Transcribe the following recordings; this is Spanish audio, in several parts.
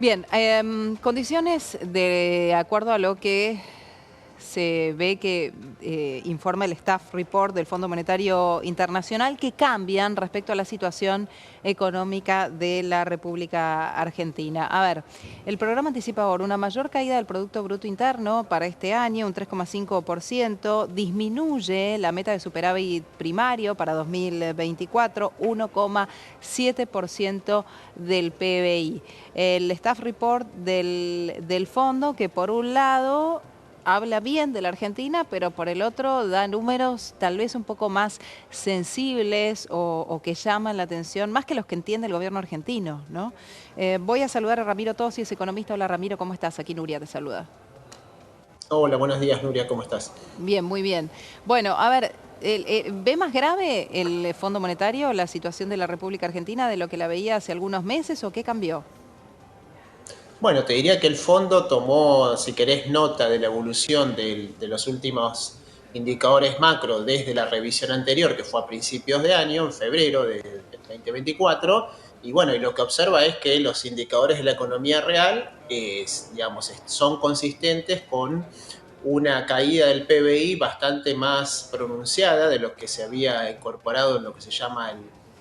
Bien, condiciones de acuerdo a lo que se ve que informa el Staff Report del Fondo Monetario Internacional que cambian respecto a la situación económica de la República Argentina. A ver, el programa anticipa ahora una mayor caída del Producto Bruto Interno para este año, un 3,5%, disminuye la meta de superávit primario para 2024, 1,7% del PBI. El Staff Report del fondo que por un lado habla bien de la Argentina, pero por el otro da números tal vez un poco más sensibles o que llaman la atención, más que los que entiende el gobierno argentino, ¿no? Voy a saludar a Ramiro Tosi, es economista. Hola Ramiro, ¿cómo estás? Aquí Nuria te saluda. Hola, buenos días, Nuria, ¿cómo estás? Bien, muy bien. Bueno, a ver, ¿ve más grave el Fondo Monetario la situación de la República Argentina de lo que la veía hace algunos meses o qué cambió? Bueno, te diría que el fondo tomó, si querés, nota de la evolución de los últimos indicadores macro desde la revisión anterior, que fue a principios de año, en febrero del 2024, y bueno, y lo que observa es que los indicadores de la economía real, digamos, son consistentes con una caída del PBI bastante más pronunciada de lo que se había incorporado en lo que se llama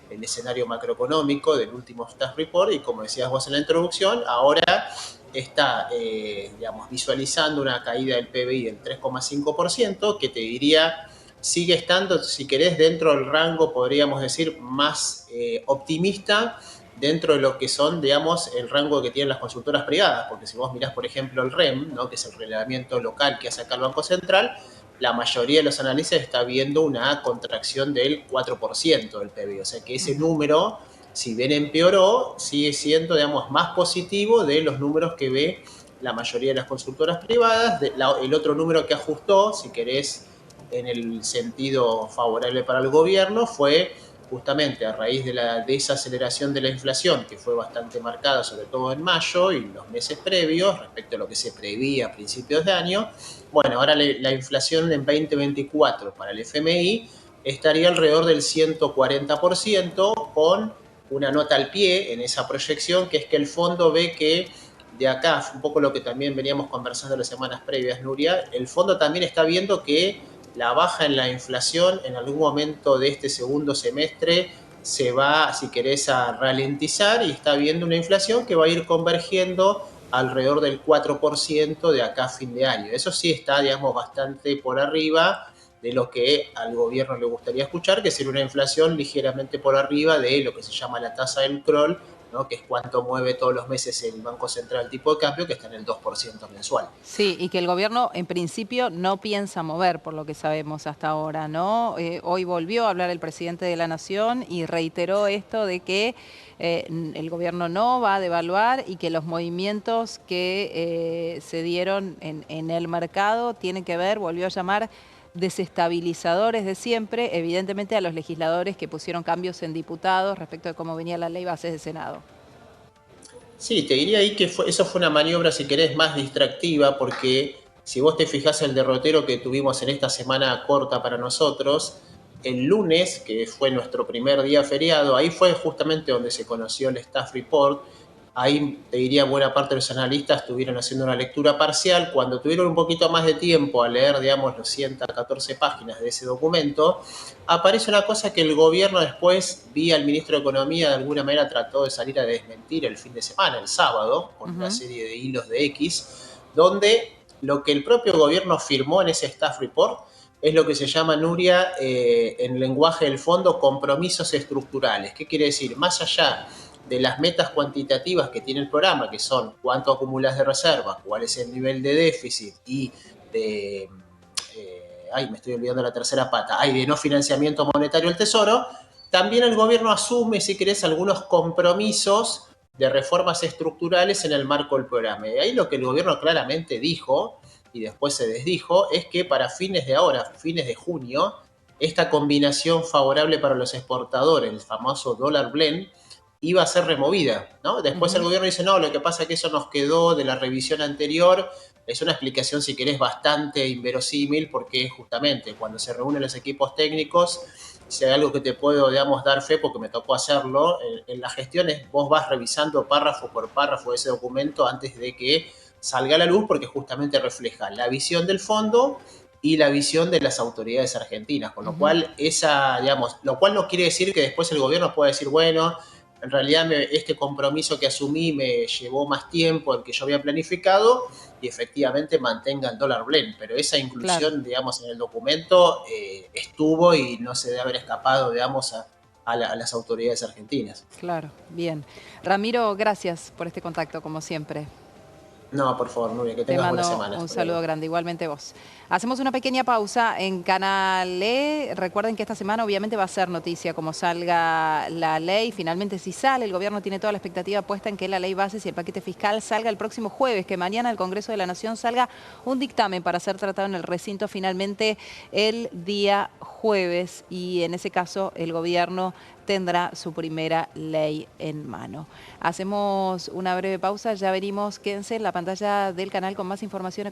el escenario macroeconómico del último Staff Report, y como decías vos en la introducción, ahora está digamos, visualizando una caída del PBI del 3,5%, que te diría sigue estando, si querés, dentro del rango, podríamos decir, más optimista dentro de lo que son, digamos, el rango que tienen las consultoras privadas, porque si vos mirás, por ejemplo, el REM, ¿no?, que es el relevamiento local que hace acá el Banco Central, la mayoría de los análisis está viendo una contracción del 4% del PBI, o sea que ese número, si bien empeoró, sigue siendo, digamos, más positivo de los números que ve la mayoría de las consultoras privadas. El otro número que ajustó, si querés, en el sentido favorable para el gobierno, fue justamente a raíz de la desaceleración de la inflación, que fue bastante marcada, sobre todo en mayo y los meses previos, respecto a lo que se preveía a principios de año. Bueno, ahora la inflación en 2024 para el FMI estaría alrededor del 140%, con una nota al pie en esa proyección, que es que el fondo ve que de acá, un poco lo que también veníamos conversando las semanas previas, Nuria, el fondo también está viendo que la baja en la inflación en algún momento de este segundo semestre se va, si querés, a ralentizar, y está viendo una inflación que va a ir convergiendo alrededor del 4% de acá a fin de año. Eso sí está, digamos, bastante por arriba de lo que al gobierno le gustaría escuchar, que sería una inflación ligeramente por arriba de lo que se llama la tasa del CROL, ¿no?, que es cuánto mueve todos los meses el Banco Central el tipo de cambio, que está en el 2% mensual. Sí, y que el gobierno en principio no piensa mover, por lo que sabemos hasta ahora, ¿no? Hoy volvió a hablar el presidente de la Nación y reiteró esto de que el gobierno no va a devaluar y que los movimientos que se dieron en el mercado tienen que ver, volvió a llamar desestabilizadores de siempre, evidentemente a los legisladores que pusieron cambios en diputados respecto de cómo venía la ley bases de Senado. Sí, te diría ahí que eso fue una maniobra, si querés, más distractiva, porque si vos te fijás el derrotero que tuvimos en esta semana corta para nosotros, el lunes, que fue nuestro primer día feriado, ahí fue justamente donde se conoció el Staff Report. Ahí te diría buena parte de los analistas estuvieron haciendo una lectura parcial. Cuando tuvieron un poquito más de tiempo a leer, digamos, los 114 páginas de ese documento, aparece una cosa que el gobierno después, vía el ministro de Economía, de alguna manera trató de salir a desmentir el fin de semana, el sábado, con una serie de hilos de X, donde lo que el propio gobierno firmó en ese Staff Report es lo que se llama, Nuria, en lenguaje del fondo, compromisos estructurales. ¿Qué quiere decir? Más allá de las metas cuantitativas que tiene el programa, que son cuánto acumulas de reserva, cuál es el nivel de déficit y de me estoy olvidando la tercera pata, hay de no financiamiento monetario del Tesoro, también el gobierno asume, si querés, algunos compromisos de reformas estructurales en el marco del programa. Y ahí lo que el gobierno claramente dijo, y después se desdijo, es que para fines de ahora, fines de junio, esta combinación favorable para los exportadores, el famoso dólar blend, iba a ser removida, ¿no? Después el gobierno dice, no, lo que pasa es que eso nos quedó de la revisión anterior. Es una explicación, si querés, bastante inverosímil, porque justamente cuando se reúnen los equipos técnicos si hay algo que te puedo, digamos, dar fe, porque me tocó hacerlo, en las gestiones vos vas revisando párrafo por párrafo ese documento antes de que salga a la luz, porque justamente refleja la visión del fondo y la visión de las autoridades argentinas, con lo cual lo cual no quiere decir que después el gobierno pueda decir, bueno, en realidad este compromiso que asumí me llevó más tiempo del que yo había planificado y efectivamente mantenga el dólar blend, pero esa Claro. inclusión, digamos, en el documento estuvo y no se debe haber escapado, digamos, a las autoridades argentinas. Claro, bien. Ramiro, gracias por este contacto, como siempre. No, por favor, Nubia, que Te tengas buena mando semana. un Hasta luego. saludo grande, igualmente vos. Hacemos una pequeña pausa en Canal E. Recuerden que esta semana obviamente va a ser noticia como salga la ley. Finalmente si sale, el gobierno tiene toda la expectativa puesta en que la ley bases y el paquete fiscal salga el próximo jueves, que mañana el Congreso de la Nación salga un dictamen para ser tratado en el recinto finalmente el día jueves. Y en ese caso el gobierno tendrá su primera ley en mano. Hacemos una breve pausa, ya venimos, quédense en la pantalla del canal con más información.